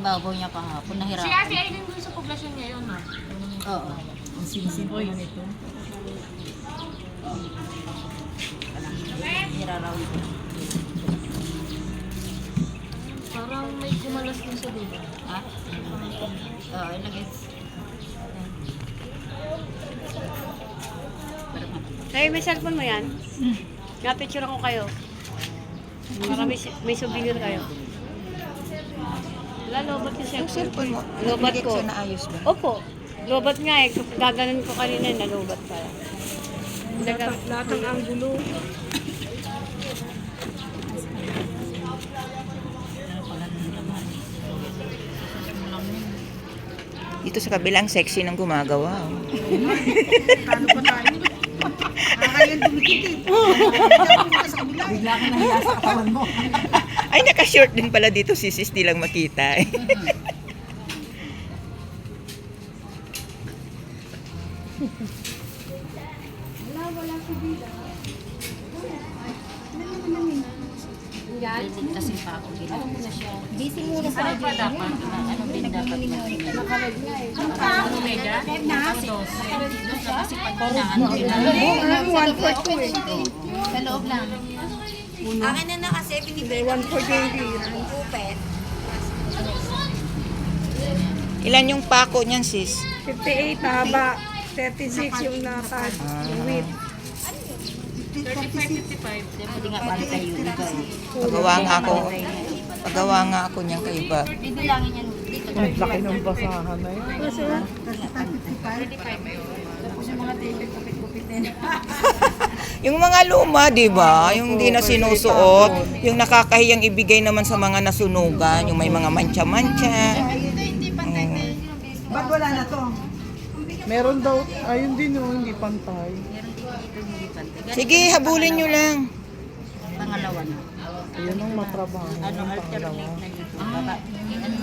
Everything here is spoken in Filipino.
ibabaw niya kahapon, Si nahirapan. Ate Aileen doon sa poblasyon ngayon, no? Oo. Ang sinisin ko na nito. Nirarawin ko. Parang may kumalas din sa dulo. Ha? Oo, ilagay. Tay, may cellphone mo yan? Napicture ako kayo. Para may souvenir kayo. Wala, lobat yung Yung cellphone. cellphone mo, Lobat nilagay ko. siya na ayos ba? Opo. Lobat nga eh. Gaganon ko kanina, nalobat pala. Lahat ng anggulo. Dito sa kabilang sexy ng gumagawa. Talo pa tayo. Nakakayan dumikit eh. Bigla ka nahiya sa katawan mo. Ay, naka-short din pala dito si sis, di lang makita. Kasi pa ako ginagawa. Busy muna sa Ano pa dapat? Ano din dapat? Ano, Mega? Kasi pag kinaano Sa loob lang. Akin na kasi binibigay ko ng kupet. Ilan yung pako niyan, sis? 58 haba. 36 yung lakad. Yung width. 35, 55. Pwede nga pala tayo iba eh. Pagawa nga ako niyan kay iba. Bibilangin yan dito. Ang laki ng basahan na yun. Tapos yung mga tape, kupit-kupitin. Yung mga luma, di ba? Yung hindi na sinusuot. Yung nakakahiyang ibigay naman sa mga nasunugan. Yung may mga mancha-mancha. Ba't wala na to? Meron daw, ayun din oh, hindi pantay. Sige, habulin nyo lang. Pangalawa na. Ayun ang matrabaho. Ano, alternate na dito. Baba. Ano,